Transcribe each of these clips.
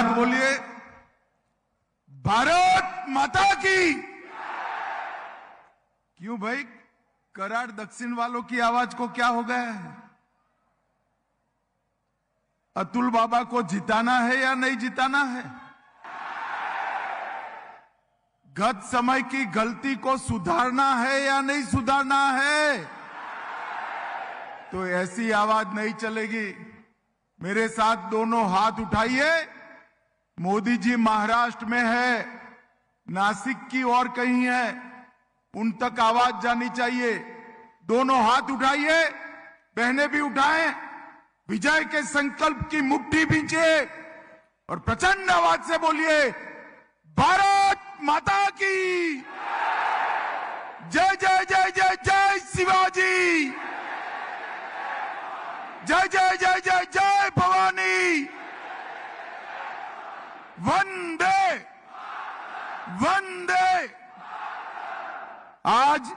साथ बोलिए, भारत माता की। क्यों भाई, कराड़ दक्षिण वालों की आवाज को क्या हो गया है? अतुल बाबा को जिताना है या नहीं जिताना है? गत समय की गलती को सुधारना है या नहीं सुधारना है? तो ऐसी आवाज नहीं चलेगी। मेरे साथ दोनों हाथ उठाइए। मोदी जी महाराष्ट्र में है, नासिक की और कहीं है, उन तक आवाज जानी चाहिए। दोनों हाथ उठाइए, बहनें भी उठाएं, विजय के संकल्प की मुट्ठी भींचिए और प्रचंड आवाज से बोलिए, भारत माता की जय जय जय जय जय शिवाजी, जय जय जय जय जय भवानी, वंदे वंदे। आज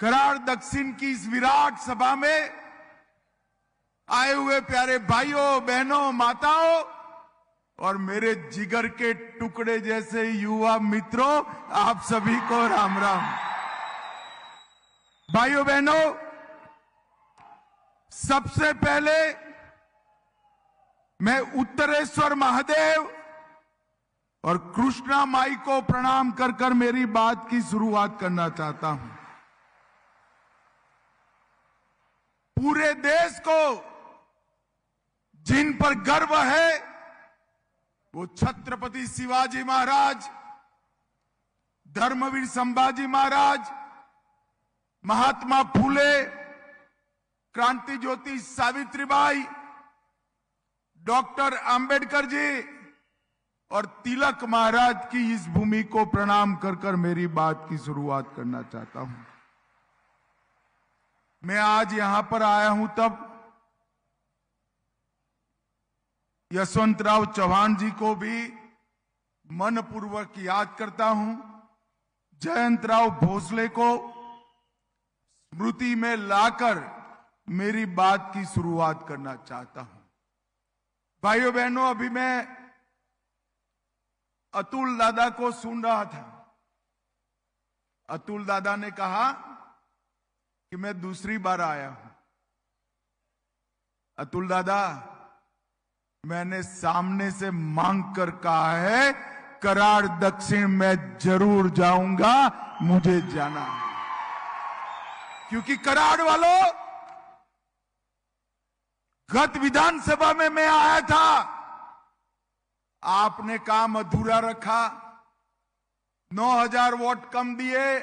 कराड़ दक्षिण की इस विराट सभा में आए हुए प्यारे भाइयों बहनों माताओं और मेरे जिगर के टुकड़े जैसे युवा मित्रों, आप सभी को राम राम। भाइयों बहनों, सबसे पहले मैं उत्तरेश्वर महादेव और कृष्णा माई को प्रणाम कर कर मेरी बात की शुरुआत करना चाहता हूं। पूरे देश को जिन पर गर्व है वो छत्रपति शिवाजी महाराज, धर्मवीर संभाजी महाराज, महात्मा फूले, क्रांति ज्योति सावित्रीबाई, डॉक्टर अंबेडकर जी और तिलक महाराज की इस भूमि को प्रणाम कर कर मेरी बात की शुरुआत करना चाहता हूं। मैं आज यहां पर आया हूं तब यशवंतराव चौहान जी को भी मनपूर्वक याद करता हूं, जयंतराव भोसले को स्मृति में लाकर मेरी बात की शुरुआत करना चाहता हूं। भाइयों बहनों, अभी मैं अतुल दादा को सुन रहा था। अतुल दादा ने कहा कि मैं दूसरी बार आया हूं। अतुल दादा, मैंने सामने से मांग कर कहा है, कराड़ दक्षिण में जरूर जाऊंगा, मुझे जाना है। क्योंकि कराड़ वालों, गत विधानसभा में मैं आया था, आपने काम अधूरा रखा, 9,000 वोट कम दिए,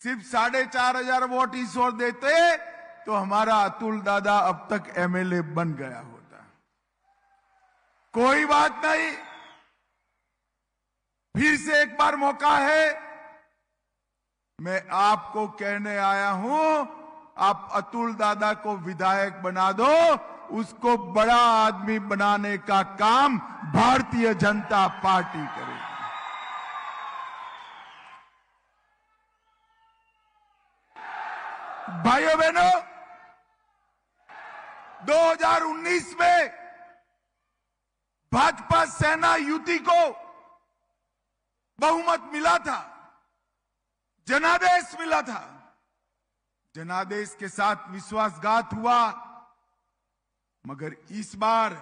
सिर्फ 4,500 वोट इस ओर देते तो हमारा अतुल दादा अब तक एमएलए बन गया होता। कोई बात नहीं, फिर से एक बार मौका है। मैं आपको कहने आया हूं, आप अतुल दादा को विधायक बना दो, उसको बड़ा आदमी बनाने का काम भारतीय जनता पार्टी करेगी। भाइयों बहनों, 2019 में भाजपा सेना युति को बहुमत मिला था, जनादेश मिला था। जनादेश के साथ विश्वासघात हुआ, मगर इस बार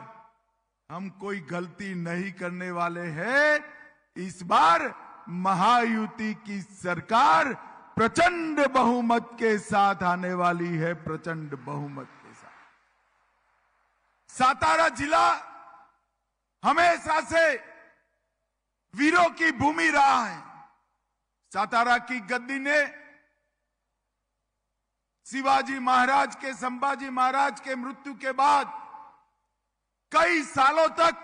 हम कोई गलती नहीं करने वाले हैं। इस बार महायुति की सरकार प्रचंड बहुमत के साथ आने वाली है, प्रचंड बहुमत के साथ। सातारा जिला हमेशा से वीरों की भूमि रहा है। सातारा की गद्दी ने शिवाजी महाराज के, संभाजी महाराज के मृत्यु के बाद कई सालों तक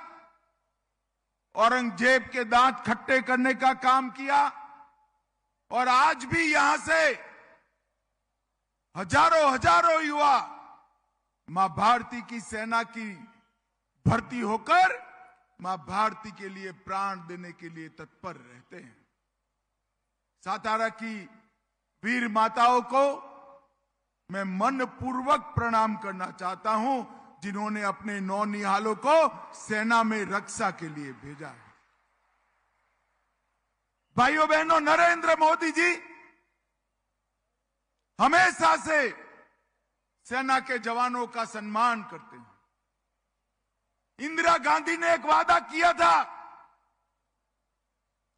औरंगजेब के दांत खट्टे करने का काम किया और आज भी यहां से हजारों हजारों युवा मां भारती की सेना की भर्ती होकर मां भारती के लिए प्राण देने के लिए तत्पर रहते हैं। सातारा की वीर माताओं को मैं मनपूर्वक प्रणाम करना चाहता हूं। जिन्होंने अपने नौनिहालों को सेना में रक्षा के लिए भेजा है। भाइयों बहनों, नरेंद्र मोदी जी हमेशा से सेना के जवानों का सम्मान करते हैं। इंदिरा गांधी ने एक वादा किया था,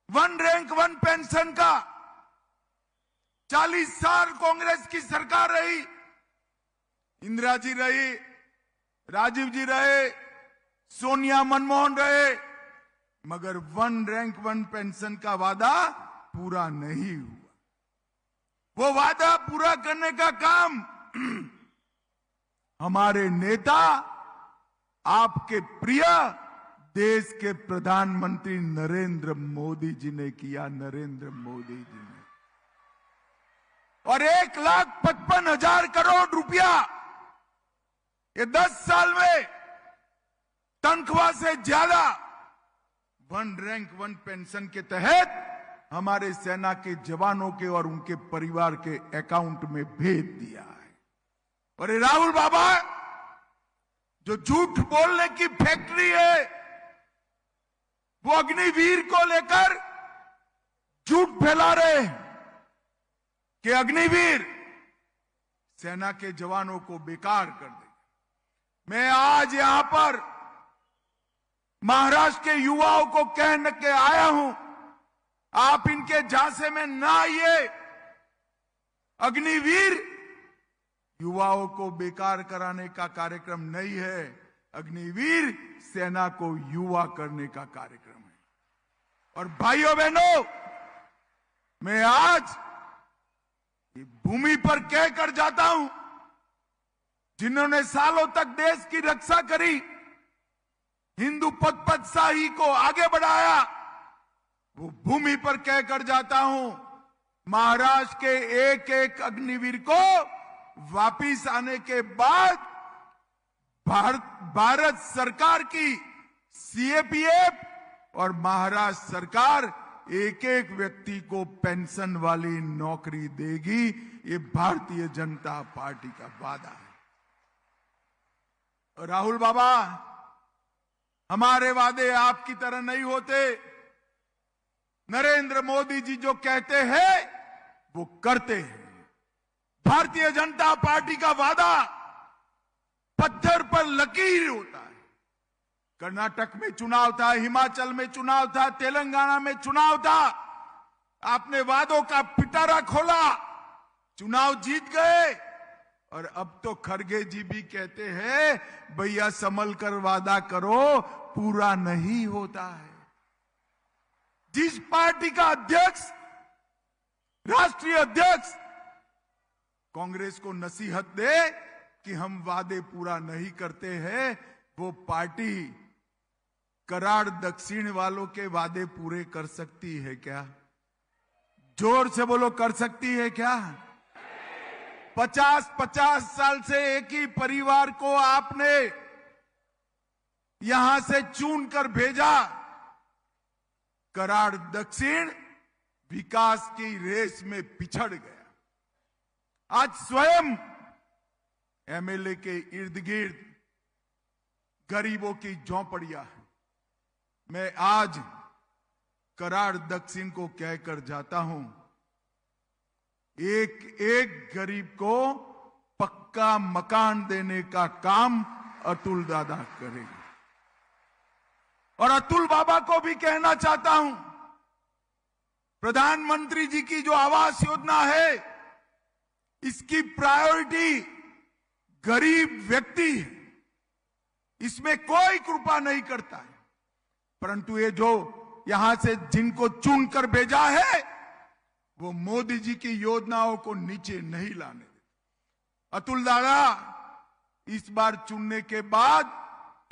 वन रैंक वन पेंशन का। 40 साल कांग्रेस की सरकार रही, इंदिरा जी रही, राजीव जी रहे, सोनिया मनमोहन रहे, मगर वन रैंक वन पेंशन का वादा पूरा नहीं हुआ। वो वादा पूरा करने का काम हमारे नेता, आपके प्रिय देश के प्रधानमंत्री नरेंद्र मोदी जी ने किया। नरेंद्र मोदी जी ने और 1,55,000 करोड़ रुपया ये 10 साल में तनख्वाह से ज्यादा वन रैंक वन पेंशन के तहत हमारे सेना के जवानों के और उनके परिवार के अकाउंट में भेज दिया है। और ये राहुल बाबा जो झूठ बोलने की फैक्ट्री है, वो अग्निवीर को लेकर झूठ फैला रहे हैं कि अग्निवीर सेना के जवानों को बेकार कर देगा। मैं आज यहां पर महाराष्ट्र के युवाओं को कहने के आया हूं, आप इनके झांसे में ना आइए। अग्निवीर युवाओं को बेकार कराने का कार्यक्रम नहीं है, अग्निवीर सेना को युवा करने का कार्यक्रम है। और भाइयों बहनों, मैं आज ये भूमि पर कहकर जाता हूं, जिन्होंने सालों तक देश की रक्षा करी, हिंदू पदशाही को आगे बढ़ाया, वो भूमि पर कहकर जाता हूं, महाराष्ट्र के एक एक अग्निवीर को वापिस आने के बाद भारत सरकार की सीएपीएफ और महाराष्ट्र सरकार एक एक व्यक्ति को पेंशन वाली नौकरी देगी। ये भारतीय जनता पार्टी का वादा है। राहुल बाबा, हमारे वादे आपकी तरह नहीं होते। नरेंद्र मोदी जी जो कहते हैं वो करते हैं। भारतीय जनता पार्टी का वादा पत्थर पर लकीर होता है। कर्नाटक में चुनाव था, हिमाचल में चुनाव था, तेलंगाना में चुनाव था, आपने वादों का पिटारा खोला, चुनाव जीत गए। और अब तो खरगे जी भी कहते हैं, भैया संभल कर वादा करो, पूरा नहीं होता है। जिस पार्टी का अध्यक्ष, राष्ट्रीय अध्यक्ष कांग्रेस को नसीहत दे कि हम वादे पूरा नहीं करते हैं, वो पार्टी कराड़ दक्षिण वालों के वादे पूरे कर सकती है क्या? जोर से बोलो, कर सकती है क्या? 50-50 साल से एक ही परिवार को आपने यहां से चुन कर भेजा। कराड़ दक्षिण विकास की रेस में पिछड़ गया। आज स्वयं एमएलए के इर्द गिर्द गरीबों की झोंपड़ियां हैं। मैं आज कराड़ दक्षिण को कहकर जाता हूं, एक एक गरीब को पक्का मकान देने का काम अतुल दादा करेंगे। और अतुल बाबा को भी कहना चाहता हूं, प्रधानमंत्री जी की जो आवास योजना है, इसकी प्रायोरिटी गरीब व्यक्ति है, इसमें कोई कृपा नहीं करता है। परंतु ये जो यहां से जिनको चुनकर भेजा है, वो मोदी जी की योजनाओं को नीचे नहीं लाने देते। अतुल दादा, इस बार चुनने के बाद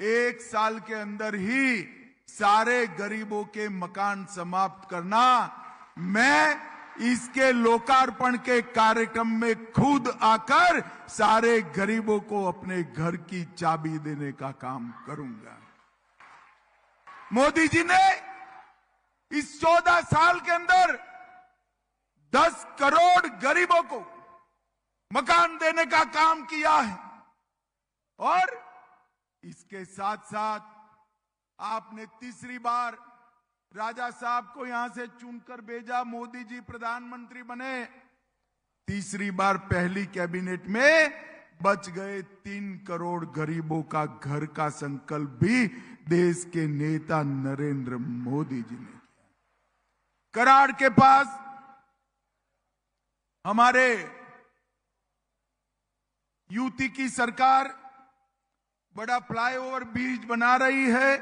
1 साल के अंदर ही सारे गरीबों के मकान समाप्त करना, मैं इसके लोकार्पण के कार्यक्रम में खुद आकर सारे गरीबों को अपने घर की चाबी देने का काम करूंगा। मोदी जी ने इस 14 साल के अंदर 10 करोड़ गरीबों को मकान देने का काम किया है। और इसके साथ साथ आपने तीसरी बार राजा साहब को यहां से चुनकर भेजा, मोदी जी प्रधानमंत्री बने। तीसरी बार पहली कैबिनेट में बच गए 3 करोड़ गरीबों का घर का संकल्प भी देश के नेता नरेंद्र मोदी जी ने किया। कराड़ के पास हमारे यूपी की सरकार बड़ा फ्लाईओवर ब्रिज बना रही है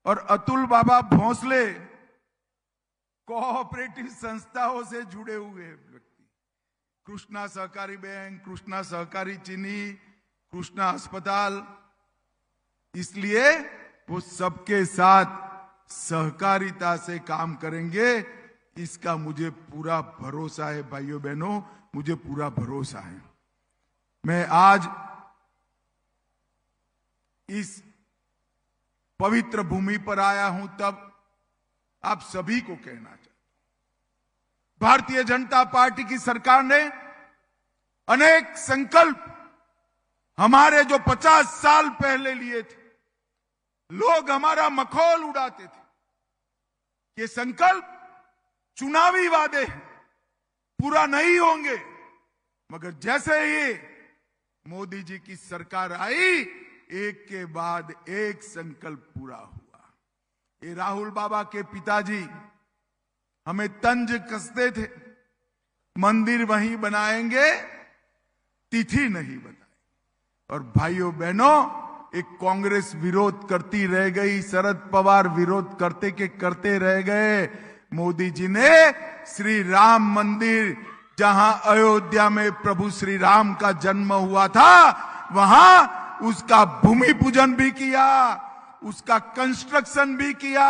और अतुल बाबा भोंसले कोऑपरेटिव संस्थाओं से जुड़े हुए व्यक्ति, कृष्णा सहकारी बैंक, कृष्णा सहकारी चीनी, कृष्णा अस्पताल, इसलिए वो सबके साथ सहकारिता से काम करेंगे, इसका मुझे पूरा भरोसा है। भाइयों बहनों, मुझे पूरा भरोसा है। मैं आज इस पवित्र भूमि पर आया हूं तब आप सभी को कहना चाहता हूं, भारतीय जनता पार्टी की सरकार ने अनेक संकल्प हमारे जो 50 साल पहले लिए थे, लोग हमारा मखौल उड़ाते थे, ये संकल्प चुनावी वादे हैं, पूरा नहीं होंगे, मगर जैसे ही मोदी जी की सरकार आई, एक के बाद एक संकल्प पूरा हुआ। ये राहुल बाबा के पिताजी हमें तंज कसते थे, मंदिर वहीं बनाएंगे, तिथि नहीं बताएंगे। और भाइयों बहनों, एक कांग्रेस विरोध करती रह गई, शरद पवार विरोध करते रह गए। मोदी जी ने श्री राम मंदिर, जहां अयोध्या में प्रभु श्री राम का जन्म हुआ था, वहां उसका भूमि पूजन भी किया, उसका कंस्ट्रक्शन भी किया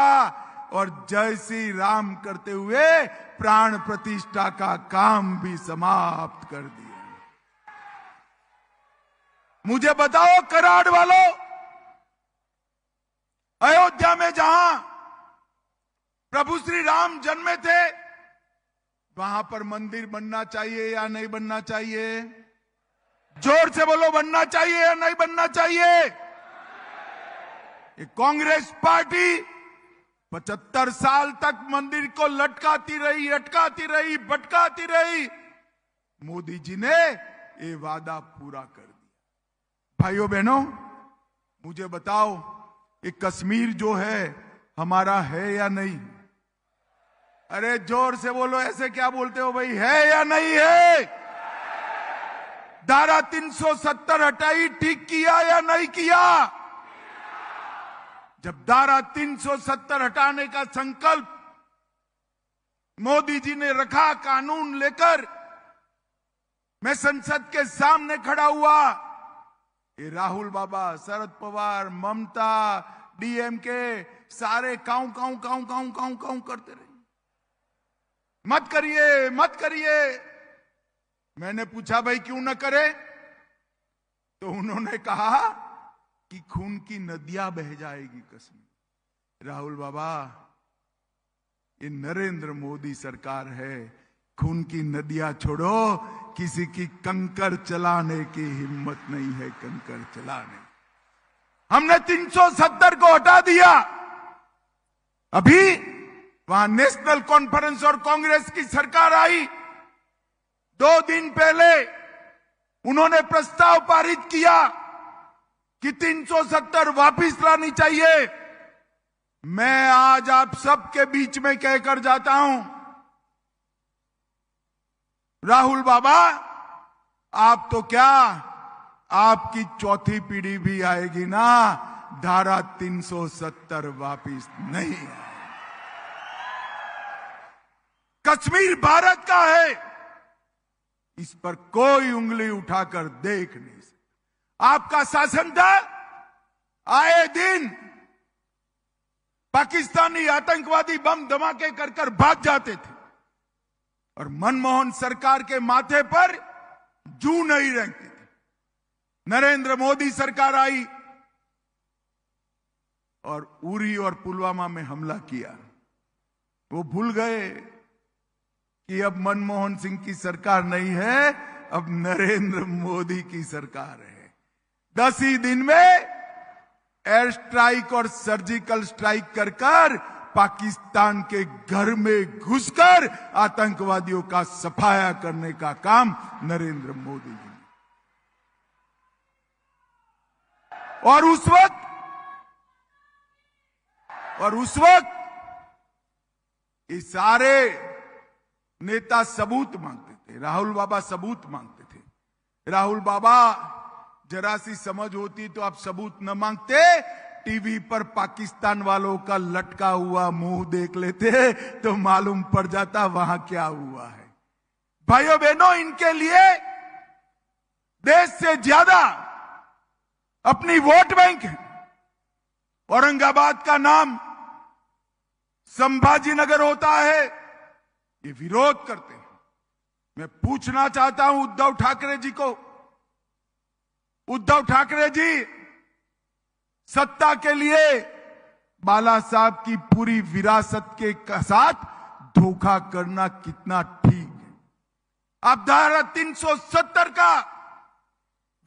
और जय श्री राम करते हुए प्राण प्रतिष्ठा का काम भी समाप्त कर दिया। मुझे बताओ कराड़ वालों, अयोध्या में जहां प्रभु श्री राम जन्मे थे, वहां पर मंदिर बनना चाहिए या नहीं बनना चाहिए? जोर से बोलो, बनना चाहिए या नहीं बनना चाहिए? ये कांग्रेस पार्टी 75 साल तक मंदिर को लटकाती रही, भटकाती रही। मोदी जी ने ये वादा पूरा कर दिया। भाइयों बहनों, मुझे बताओ, ये कश्मीर जो है हमारा है या नहीं? अरे जोर से बोलो, ऐसे क्या बोलते हो भाई, है या नहीं है? धारा 370 हटाई, ठीक किया या नहीं किया? जब धारा 370 हटाने का संकल्प मोदी जी ने रखा कानून लेकर, मैं संसद के सामने खड़ा हुआ, ये राहुल बाबा, शरद पवार, ममता, डीएमके सारे काऊ करते रहे, मत करिए, मत करिए। मैंने पूछा भाई क्यों न करे, तो उन्होंने कहा कि खून की नदियां बह जाएगी कश्मीर। राहुल बाबा, ये नरेंद्र मोदी सरकार है, खून की नदियां छोड़ो, किसी की कंकर चलाने की हिम्मत नहीं है, कंकर चलाने। हमने 370 को हटा दिया। अभी वहां नेशनल कॉन्फ्रेंस और कांग्रेस की सरकार आई, 2 दिन पहले उन्होंने प्रस्ताव पारित किया कि 370 वापिस लानी चाहिए। मैं आज आप सबके बीच में कहकर जाता हूं, राहुल बाबा, आप तो क्या, आपकी चौथी पीढ़ी भी आएगी ना, धारा 370 वापिस नहीं आएगी। कश्मीर भारत का है, इस पर कोई उंगली उठाकर देख नहीं सकता। आपका शासन था, आए दिन पाकिस्तानी आतंकवादी बम धमाके कर भाग जाते थे और मनमोहन सरकार के माथे पर जू नहीं रेंगती थी। नरेंद्र मोदी सरकार आई और उरी और पुलवामा में हमला किया। वो भूल गए कि अब मनमोहन सिंह की सरकार नहीं है, अब नरेंद्र मोदी की सरकार है। 10 ही दिन में एयर स्ट्राइक और सर्जिकल स्ट्राइक कर कर पाकिस्तान के घर में घुसकर आतंकवादियों का सफाया करने का काम नरेंद्र मोदी जी ने। और उस वक्त ये सारे नेता सबूत मांगते थे। राहुल बाबा सबूत मांगते थे। राहुल बाबा जरा सी समझ होती तो आप सबूत न मांगते, टीवी पर पाकिस्तान वालों का लटका हुआ मुंह देख लेते तो मालूम पड़ जाता वहां क्या हुआ है। भाइयों बहनों, इनके लिए देश से ज्यादा अपनी वोट बैंक है। औरंगाबाद का नाम संभाजी नगर होता है, ये विरोध करते हैं। मैं पूछना चाहता हूं उद्धव ठाकरे जी को, उद्धव ठाकरे जी, सत्ता के लिए बाला साहब की पूरी विरासत के साथ धोखा करना कितना ठीक है? आप धारा 370 का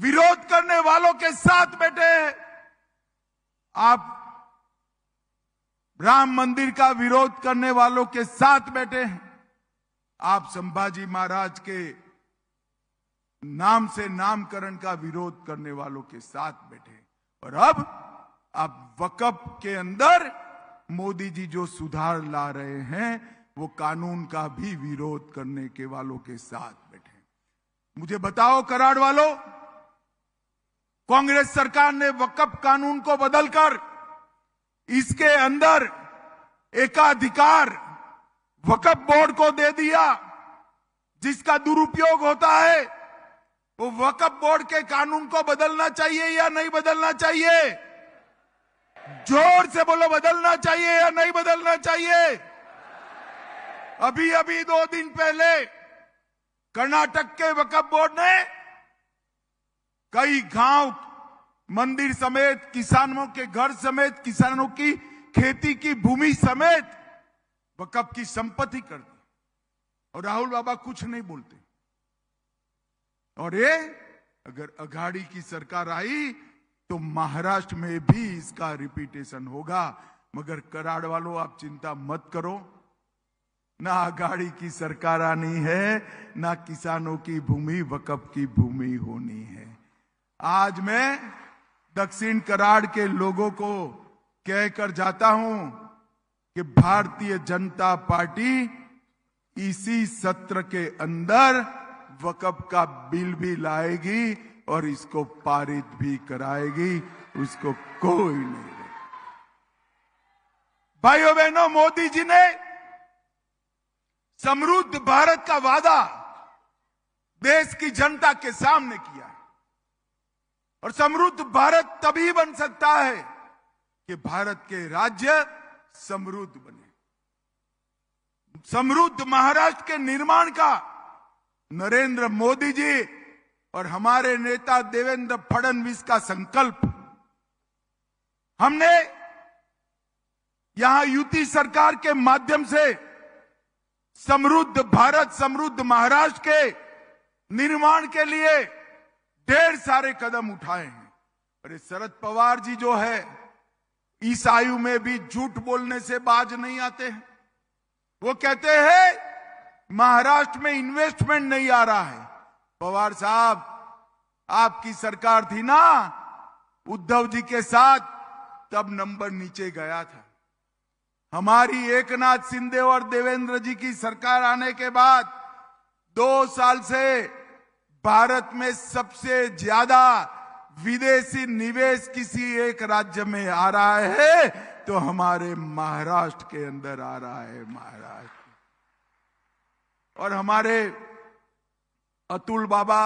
विरोध करने वालों के साथ बैठे हैं। आप राम मंदिर का विरोध करने वालों के साथ बैठे हैं। आप संभाजी महाराज के नाम से नामकरण का विरोध करने वालों के साथ बैठे हैं। और अब आप वक्फ के अंदर मोदी जी जो सुधार ला रहे हैं वो कानून का भी विरोध करने के वालों के साथ बैठे हैं। मुझे बताओ कराड़ वालों, कांग्रेस सरकार ने वक्फ कानून को बदलकर इसके अंदर एकाधिकार वक्फ बोर्ड को दे दिया, जिसका दुरुपयोग होता है। वो वक्फ बोर्ड के कानून को बदलना चाहिए या नहीं बदलना चाहिए? जोर से बोलो, बदलना चाहिए या नहीं बदलना चाहिए? अभी अभी 2 दिन पहले कर्नाटक के वक्फ बोर्ड ने कई गांव, मंदिर समेत, किसानों के घर समेत, किसानों की खेती की भूमि समेत वक्फ की संपत्ति कर दी। और राहुल बाबा कुछ नहीं बोलते। और ये अगर अघाड़ी की सरकार आई तो महाराष्ट्र में भी इसका रिपीटेशन होगा। मगर कराड़ वालों, आप चिंता मत करो, ना अघाड़ी की सरकार आनी है, ना किसानों की भूमि वक्फ की भूमि होनी है। आज मैं दक्षिण कराड़ के लोगों को कहकर जाता हूं कि भारतीय जनता पार्टी इसी सत्र के अंदर वक्फ का बिल भी लाएगी और इसको पारित भी कराएगी, उसको कोई नहीं रोकेगा। भाइयों बहनों, मोदी जी ने समृद्ध भारत का वादा देश की जनता के सामने किया है। और समृद्ध भारत तभी बन सकता है कि भारत के राज्य समृद्ध बने। समृद्ध महाराष्ट्र के निर्माण का नरेंद्र मोदी जी और हमारे नेता देवेंद्र फडणवीस का संकल्प। हमने यहां यूपी सरकार के माध्यम से समृद्ध भारत, समृद्ध महाराष्ट्र के निर्माण के लिए ढेर सारे कदम उठाए हैं। अरे शरद पवार जी जो है, इस आयु में भी झूठ बोलने से बाज नहीं आते हैं। वो कहते हैं महाराष्ट्र में इन्वेस्टमेंट नहीं आ रहा है। पवार साहब, आपकी सरकार थी ना उद्धव जी के साथ, तब नंबर नीचे गया था। हमारी एकनाथ शिंदे और देवेंद्र जी की सरकार आने के बाद 2 साल से भारत में सबसे ज्यादा विदेशी निवेश किसी एक राज्य में आ रहा है तो हमारे महाराष्ट्र के अंदर आ रहा है। महाराष्ट्र और हमारे अतुल बाबा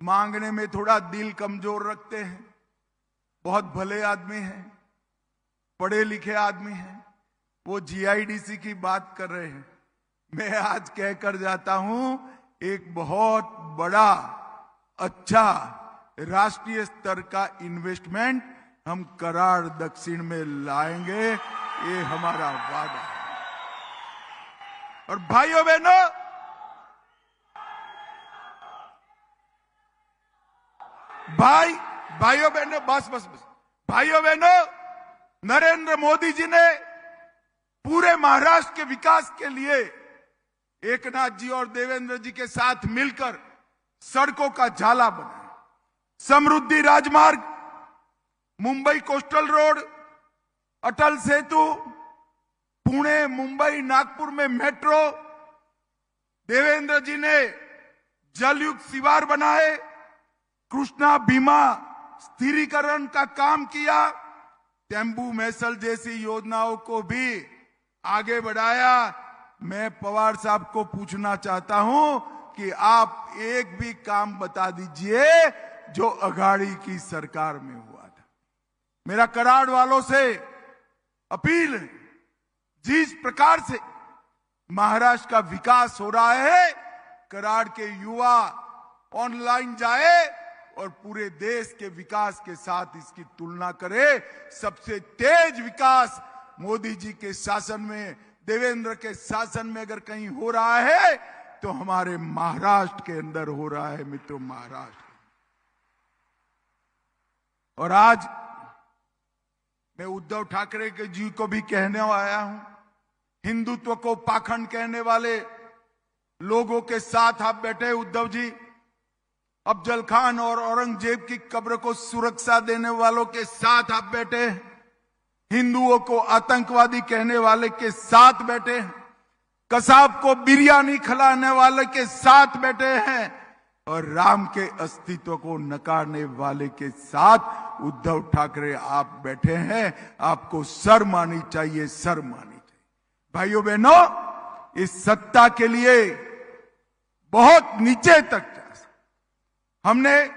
मांगने में थोड़ा दिल कमजोर रखते हैं। बहुत भले आदमी हैं, पढ़े लिखे आदमी हैं। वो जीआईडीसी की बात कर रहे हैं। मैं आज कहकर जाता हूं, एक बहुत बड़ा अच्छा राष्ट्रीय स्तर का इन्वेस्टमेंट हम कराड़ दक्षिण में लाएंगे, ये हमारा वादा है। और भाइयों बहनों, भाई भाइयों बहनों, बस बस बस भाइयों बहनों, नरेंद्र मोदी जी ने पूरे महाराष्ट्र के विकास के लिए एकनाथ जी और देवेंद्र जी के साथ मिलकर सड़कों का जाला बनाया। समृद्धि राजमार्ग, मुंबई कोस्टल रोड, अटल सेतु, पुणे, मुंबई, नागपुर में मेट्रो, देवेंद्र जी ने जलयुक्त शिवार बनाए, कृष्णा भीमा स्थिरीकरण का काम किया, तेंबू मैसल जैसी योजनाओं को भी आगे बढ़ाया। मैं पवार साहब को पूछना चाहता हूं कि आप एक भी काम बता दीजिए जो अघाड़ी की सरकार में हुआ था। मेरा कराड़ वालों से अपील है, जिस प्रकार से महाराष्ट्र का विकास हो रहा है, कराड़ के युवा ऑनलाइन जाए और पूरे देश के विकास के साथ इसकी तुलना करे। सबसे तेज विकास मोदी जी के शासन में, देवेंद्र के शासन में अगर कहीं हो रहा है तो हमारे महाराष्ट्र के अंदर हो रहा है मित्रों, महाराष्ट्र। और आज मैं उद्धव ठाकरे के जी को भी कहने आया हूं, हिंदुत्व को पाखंड कहने वाले लोगों के साथ आप बैठे उद्धव जी। अफजल खान और औरंगजेब की कब्र को सुरक्षा देने वालों के साथ आप बैठे, हिंदुओं को आतंकवादी कहने वाले के साथ बैठे, कसाब को बिरयानी खिलाने वाले के साथ बैठे हैं, और राम के अस्तित्व को नकारने वाले के साथ उद्धव ठाकरे आप बैठे हैं। आपको शर्म आनी चाहिए, शर्म आनी चाहिए। भाइयों बहनों, इस सत्ता के लिए बहुत नीचे तक हमने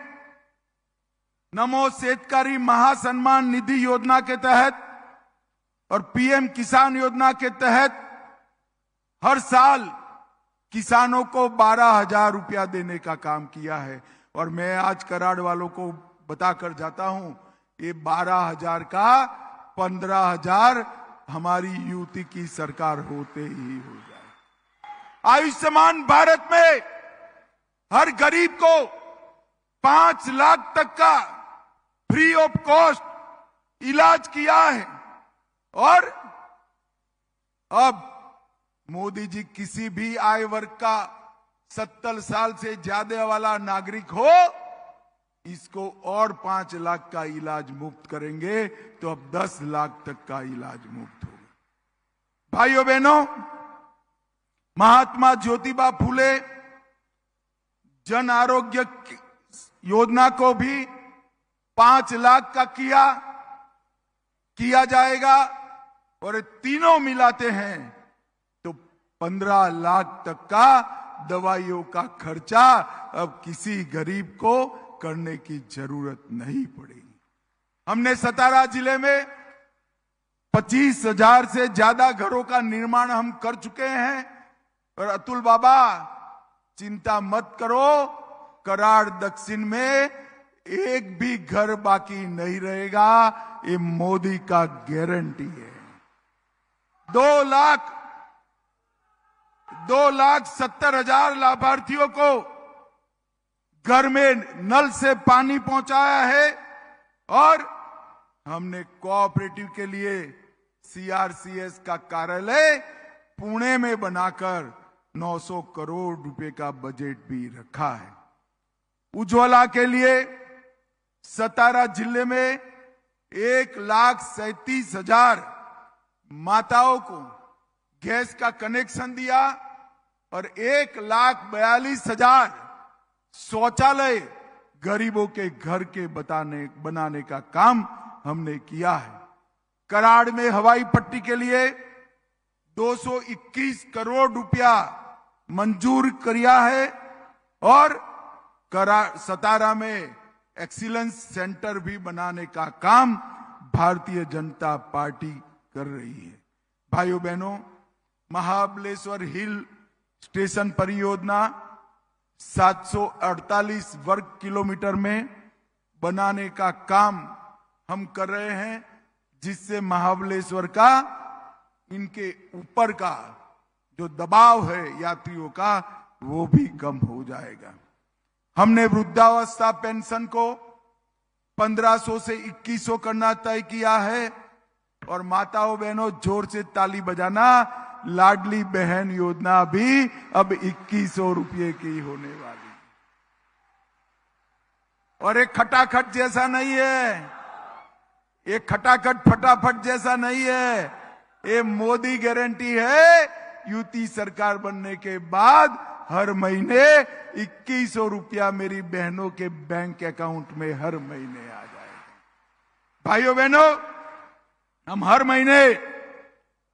नमो शेतकारी महासम्मान निधि योजना के तहत और पीएम किसान योजना के तहत हर साल किसानों को 12,000 रुपया देने का काम किया है। और मैं आज कराड़ वालों को बताकर जाता हूं, ये 12,000 का 15,000 हमारी युति की सरकार होते ही हो जाए। आयुष्मान भारत में हर गरीब को 5 लाख तक का फ्री ऑफ कॉस्ट इलाज किया है। और अब मोदी जी किसी भी आय वर्ग का 70 साल से ज्यादा वाला नागरिक हो, इसको और 5 लाख का इलाज मुफ्त करेंगे, तो अब 10 लाख तक का इलाज मुफ्त होगा। भाइयों बहनों, महात्मा ज्योतिबा फूले जन आरोग्य योजना को भी 5 लाख का किया जाएगा, और तीनों मिलाते हैं तो 15 लाख तक का दवाइयों का खर्चा अब किसी गरीब को करने की जरूरत नहीं पड़ेगी। हमने सतारा जिले में 25,000 से ज्यादा घरों का निर्माण हम कर चुके हैं। और अतुल बाबा, चिंता मत करो, कराड़ दक्षिण में एक भी घर बाकी नहीं रहेगा, ये मोदी का गारंटी है। 2,70,000 लाभार्थियों को घर में नल से पानी पहुंचाया है। और हमने कोऑपरेटिव के लिए सीआरसीएस का कार्यालय पुणे में बनाकर 900 करोड़ रुपए का बजट भी रखा है। उज्ज्वला के लिए सतारा जिले में 1,37,000 माताओं को गैस का कनेक्शन दिया और 1,42,000 शौचालय गरीबों के घर के बनाने का काम हमने किया है। कराड़ में हवाई पट्टी के लिए 221 करोड़ रुपया मंजूर किया है। और सतारा में एक्सीलेंस सेंटर भी बनाने का काम भारतीय जनता पार्टी कर रही है। भाइयों बहनों, महाबलेश्वर हिल स्टेशन परियोजना 748 वर्ग किलोमीटर में बनाने का काम हम कर रहे हैं, जिससे महाबलेश्वर का इनके ऊपर का जो दबाव है यात्रियों का वो भी कम हो जाएगा। हमने वृद्धावस्था पेंशन को 1500 से 2100 करना तय किया है। और माताओं बहनों, जोर से ताली बजाना, लाडली बहन योजना भी अब 2100 रुपये की होने वाली। और एक खटाखट जैसा नहीं है, एक खटाखट फटाफट जैसा नहीं है, ये मोदी गारंटी है। यूपी सरकार बनने के बाद हर महीने 2100 रुपया मेरी बहनों के बैंक अकाउंट में हर महीने आ जाएगा। भाइयों बहनों, हम हर महीने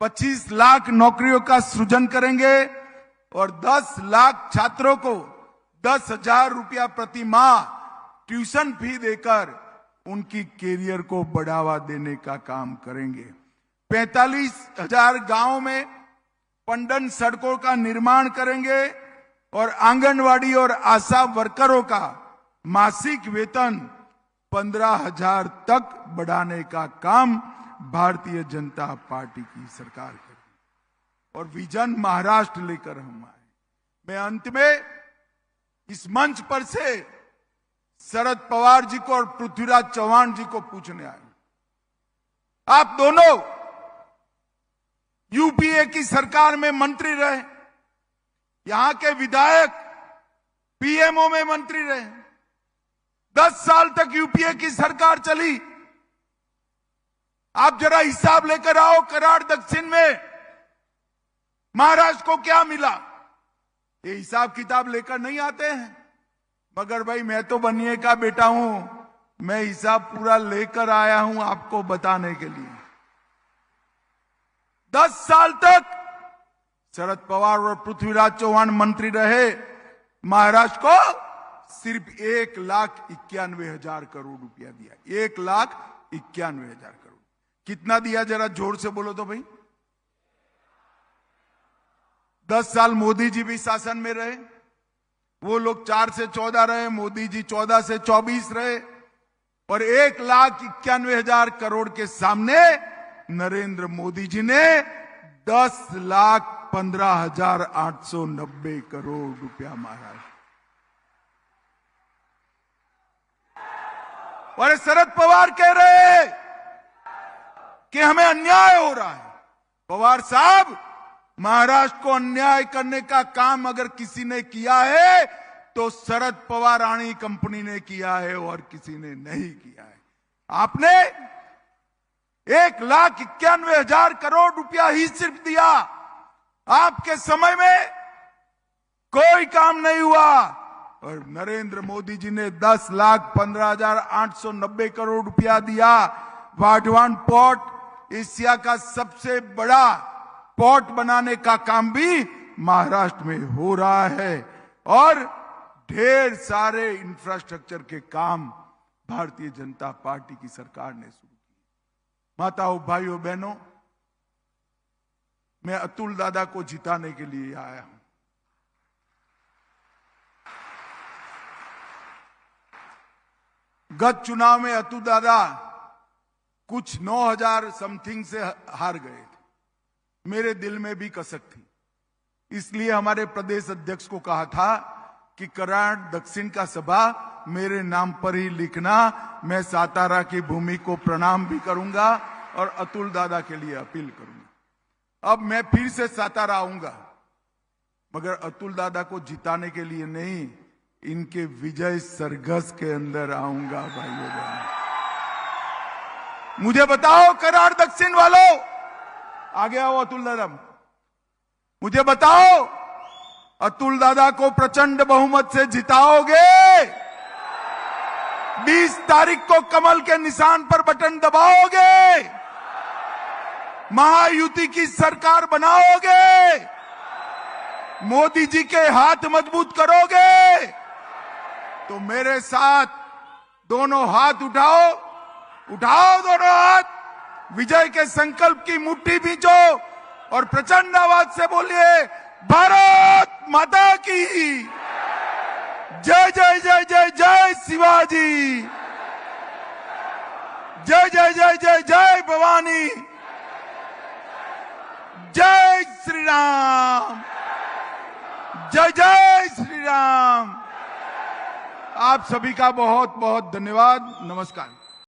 25 लाख नौकरियों का सृजन करेंगे और 10 लाख छात्रों को 10,000 रुपया प्रति माह ट्यूशन फी देकर उनकी कैरियर को बढ़ावा देने का काम करेंगे। 45,000 गांवों में पनडन सड़कों का निर्माण करेंगे और आंगनवाड़ी और आशा वर्करों का मासिक वेतन 15,000 तक बढ़ाने का काम भारतीय जनता पार्टी की सरकार करेगी। और विजन महाराष्ट्र लेकर हम आए। मैं अंत में इस मंच पर से शरद पवार जी को और पृथ्वीराज चौहान जी को पूछने आए। आप दोनों यूपीए की सरकार में मंत्री रहे, यहां के विधायक पीएमओ में मंत्री रहे, 10 साल तक यूपीए की सरकार चली। आप जरा हिसाब लेकर आओ, कराड़ दक्षिण में महाराष्ट्र को क्या मिला। ये हिसाब किताब लेकर नहीं आते हैं, मगर भाई मैं तो बनिए का बेटा हूं, मैं हिसाब पूरा लेकर आया हूं आपको बताने के लिए। 10 साल तक शरद पवार और पृथ्वीराज चौहान मंत्री रहे, महाराष्ट्र को सिर्फ 1,91,000 करोड़ रुपया दिया। 1,91,000 करोड़। कितना दिया जरा जोर से बोलो तो भाई। 10 साल मोदी जी भी शासन में रहे, वो लोग 4 से 14 रहे, मोदी जी 14 से 24 रहे। और 1,91,000 करोड़ के सामने नरेंद्र मोदी जी ने 10,15,890 करोड़ रुपया महाराष्ट्र। और शरद पवार कह रहे कि हमें अन्याय हो रहा है। पवार साहब, महाराष्ट्र को अन्याय करने का काम अगर किसी ने किया है तो शरद पवार राणी कंपनी ने किया है और किसी ने नहीं किया है। आपने 1,91,000 करोड़ रुपया ही सिर्फ दिया। आपके समय में कोई काम नहीं हुआ। और नरेंद्र मोदी जी ने 10,15,890 करोड़ रुपया दिया। वाधवान पोर्ट एशिया का सबसे बड़ा पोर्ट बनाने का काम भी महाराष्ट्र में हो रहा है और ढेर सारे इंफ्रास्ट्रक्चर के काम भारतीय जनता पार्टी की सरकार ने शुरू किए। माताओं, भाइयों, बहनों, मैं अतुल दादा को जिताने के लिए आया हूं। गत चुनाव में अतुल दादा कुछ 9,000 समथिंग से हार गए थे। मेरे दिल में भी कसक थी, इसलिए हमारे प्रदेश अध्यक्ष को कहा था कि कराड़ दक्षिण का सभा मेरे नाम पर ही लिखना। मैं सातारा की भूमि को प्रणाम भी करूंगा और अतुल दादा के लिए अपील करूंगा। अब मैं फिर से सातारा आऊंगा, मगर अतुल दादा को जिताने के लिए नहीं, इनके विजय सरघस के अंदर आऊंगा। भाइयों बहनों, मुझे बताओ कराड़ दक्षिण वालों, आगे आओ अतुल दादा, मुझे बताओ अतुल दादा को प्रचंड बहुमत से जिताओगे? 20 तारीख को कमल के निशान पर बटन दबाओगे? महायुति की सरकार बनाओगे? मोदी जी के हाथ मजबूत करोगे? तो मेरे साथ दोनों हाथ उठाओ, उठाओ दोनों हाथ, विजय के संकल्प की मुट्ठी भींचो और प्रचंड आवाज से बोलिए, भारत माता की जय जय जय जय जय शिवाजी, जय जय जय जय जय भवानी, जय श्री राम, जय जय श्री राम। आप सभी का बहुत बहुत धन्यवाद। नमस्कार।